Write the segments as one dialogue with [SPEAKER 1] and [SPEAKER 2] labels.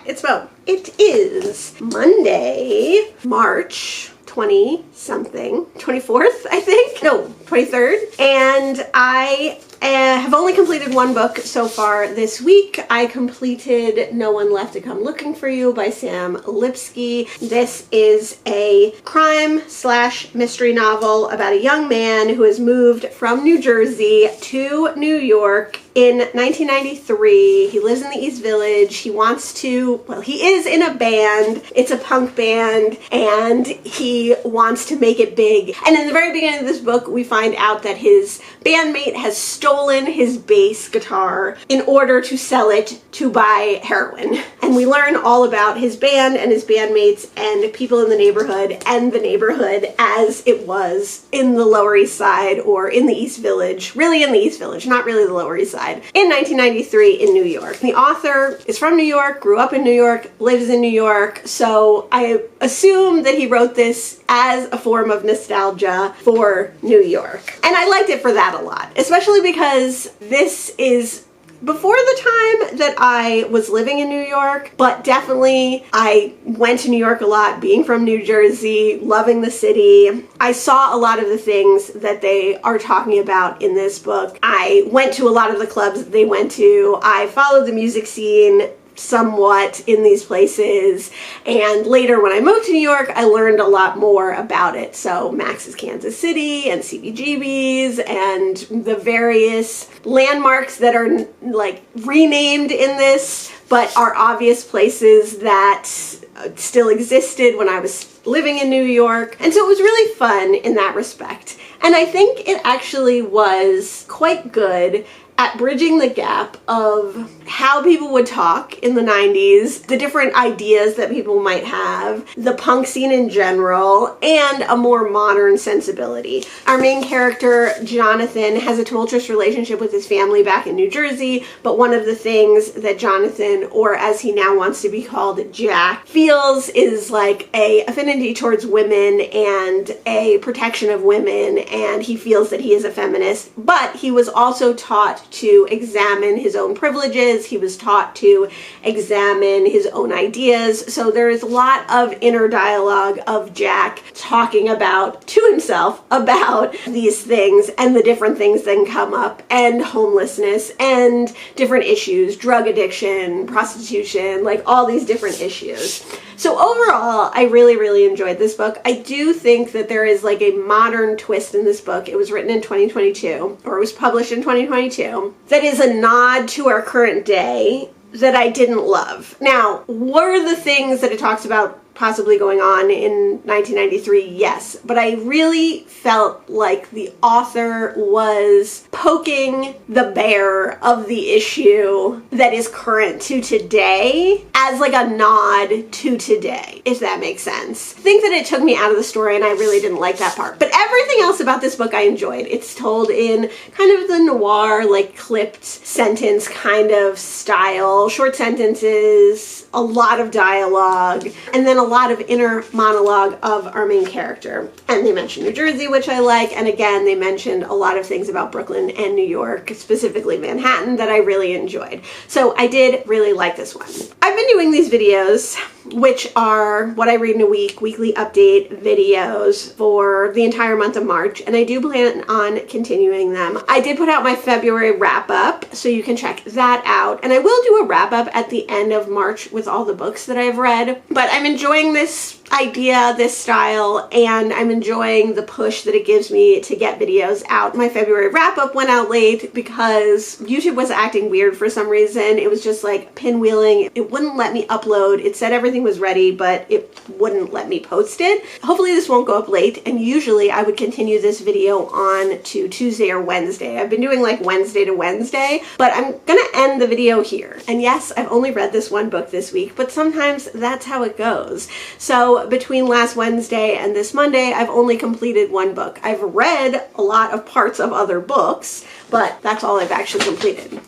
[SPEAKER 1] It's Bo. It is Monday, March 20-something, 24th, I think? No, 23rd. And I have only completed one book so far this week. I completed No One Left to Come Looking for You by Sam Lypsyte. This is a crime/mystery novel about a young man who has moved from New Jersey to New York in 1993. He lives in the East Village. He wants to, well, he is in a band. It's a punk band, and he wants to make it big. And in the very beginning of this book, we find out that his bandmate has stolen his bass guitar in order to sell it to buy heroin. And we learn all about his band and his bandmates and people in the neighborhood and the neighborhood as it was in the Lower East Side, or in the East Village, really in the East Village, not really the Lower East Side, in 1993 in New York. The author is from New York, grew up in New York, lives in New York, so I assume that he wrote this as a form of nostalgia for New York. And I liked it for that a lot, especially because this is before the time that I was living in New York, but definitely I went to New York a lot, being from New Jersey, loving the city. I saw a lot of the things that they are talking about in this book. I went to a lot of the clubs that they went to. I followed the music scene somewhat in these places, and later when I moved to New York, I learned a lot more about it. So Max's Kansas City and CBGB's and the various landmarks that are like renamed in this, but are obvious places that still existed when I was living in New York. And so it was really fun in that respect. And I think it actually was quite good at bridging the gap of how people would talk in the 90s, the different ideas that people might have, the punk scene in general, and a more modern sensibility. Our main character, Jonathan, has a tumultuous relationship with his family back in New Jersey, but one of the things that Jonathan, or as he now wants to be called, Jack, feels is like a affinity towards women and a protection of women, and he feels that he is a feminist, but he was also taught to examine his own privileges. He was taught to examine his own ideas. So there is a lot of inner dialogue of Jack talking about to himself about these things and the different things that can come up, and homelessness and different issues, drug addiction, prostitution, like all these different issues. So overall, I really, really enjoyed this book. I do think that there is like a modern twist in this book. It was written in 2022, or it was published in 2022, that is a nod to our current day that I didn't love. Now, what are the things that it talks about possibly going on in 1993? Yes, but I really felt like the author was poking the bear of the issue that is current to today as like a nod to today, if that makes sense. I think that it took me out of the story, and I really didn't like that part. But everything else about this book I enjoyed. It's told in kind of the noir, like clipped sentence kind of style, short sentences, a lot of dialogue, and then a lot of inner monologue of our main character. And they mention New Jersey, which I like, and again, they mentioned a lot of things about Brooklyn and New York, specifically Manhattan, that I really enjoyed. So I did really like this one. I've been doing these videos, which are what I read in a week, weekly update videos for the entire month of March, and I do plan on continuing them. I did put out my February wrap-up, so you can check that out, and I will do a wrap-up at the end of March with all the books that I've read, but I'm enjoying this idea, this style, and I'm enjoying the push that it gives me to get videos out. My February wrap-up went out late because YouTube was acting weird for some reason. It was just like pinwheeling. It wouldn't let me upload. It said everything was ready, but it wouldn't let me post it. Hopefully this won't go up late, and usually I would continue this video on to Tuesday or Wednesday. I've been doing like Wednesday to Wednesday, but I'm gonna end the video here. And yes, I've only read this one book this week, but sometimes that's how it goes. So between last Wednesday and this Monday, I've only completed one book. I've read a lot of parts of other books, but that's all I've actually completed.
[SPEAKER 2] You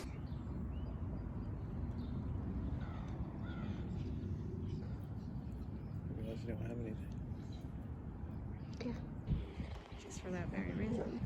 [SPEAKER 2] don't have anything.
[SPEAKER 1] Yeah, just for that very reason.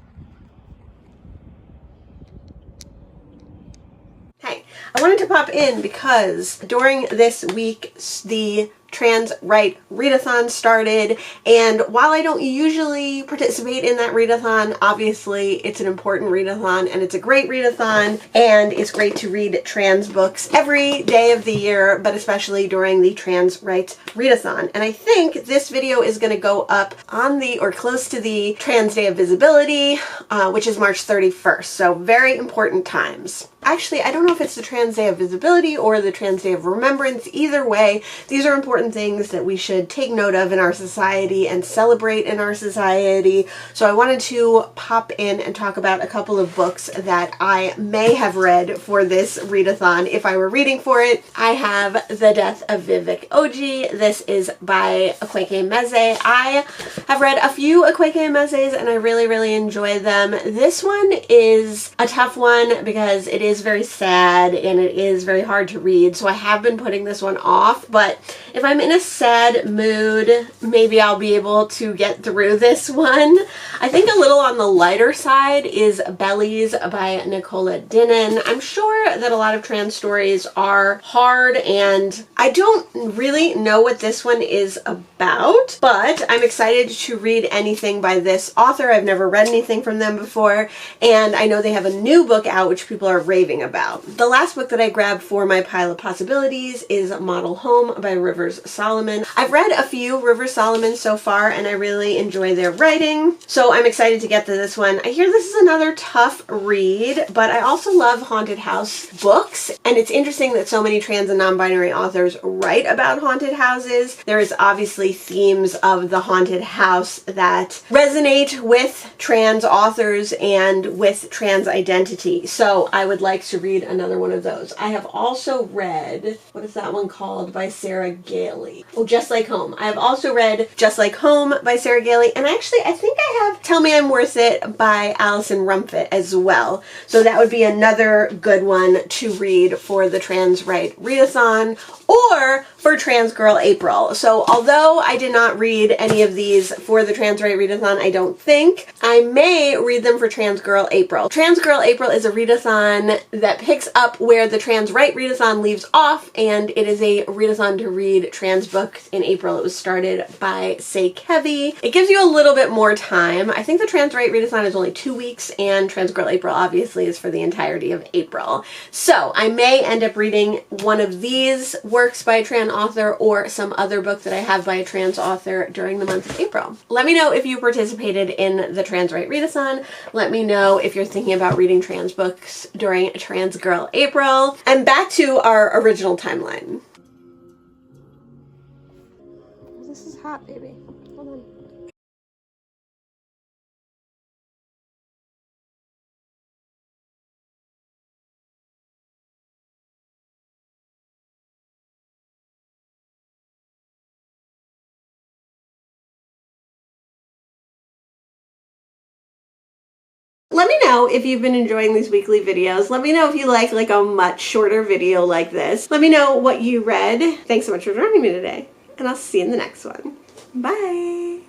[SPEAKER 1] Hey, I wanted to pop in because during this week, the Trans Right Readathon started, and while I don't usually participate in that readathon, obviously it's an important readathon and it's a great readathon, and it's great to read trans books every day of the year, but especially during the Trans Rights Readathon. And I think this video is going to go up on the or close to the Trans Day of Visibility, which is March 31st, so very important times. Actually, I don't know if it's the Trans Day of Visibility or the Trans Day of Remembrance. Either way, these are important things that we should take note of in our society and celebrate in our society. So I wanted to pop in and talk about a couple of books that I may have read for this readathon if I were reading for it. I have The Death of Vivek Oji. This is by Akwaeke Meze. I have read a few Akwaeke Mezes and I really enjoy them. This one is a tough one because it is very sad and it is very hard to read, so I have been putting this one off, but if I'm in a sad mood, maybe I'll be able to get through this one. I think a little on the lighter side is Bellies by Nicola Dinnan. I'm sure that a lot of trans stories are hard, and I don't really know what this one is about, but I'm excited to read anything by this author. I've never read anything from them before, and I know they have a new book out which people are raving about. The last book that I grabbed for my pile of possibilities is Model Home by Rivers Solomon. I've read a few Rivers Solomon so far and I really enjoy their writing, so I'm excited to get to this one. I hear this is another tough read, but I also love haunted house books, and it's interesting that so many trans and non-binary authors write about haunted houses. There is obviously themes of the haunted house that resonate with trans authors and with trans identity, so I would like to read another one of those. I have also read, what is that one called, by Sarah Gailey? Oh, Just Like Home. I have also read Just Like Home by Sarah Gailey, and actually I think I have Tell Me I'm Worth It by Alison Rumfitt as well. So that would be another good one to read for the Trans Right Readathon or for Trans Girl April. So although I did not read any of these for the Trans Right Readathon, I don't think, I may read them for Trans Girl April. Trans Girl April is a readathon that picks up where the Trans Right Readathon leaves off, and it is a readathon to read trans books in April. It was started by Say Kevi. It gives you a little bit more time. I think the Trans Right Readathon is only 2 weeks, and Trans Girl April obviously is for the entirety of April. So I may end up reading one of these works by a trans author or some other book that I have by a trans author during the month of April. Let me know if you participated in the Trans Right Readathon. Let me know if you're thinking about reading trans books during Trans Girl April. And back to our original timeline. This is hot, baby. Hold on. Let me know if you've been enjoying these weekly videos. Let me know if you like a much shorter video like this. Let me know what you read. Thanks so much for joining me today, and I'll see you in the next one. Bye!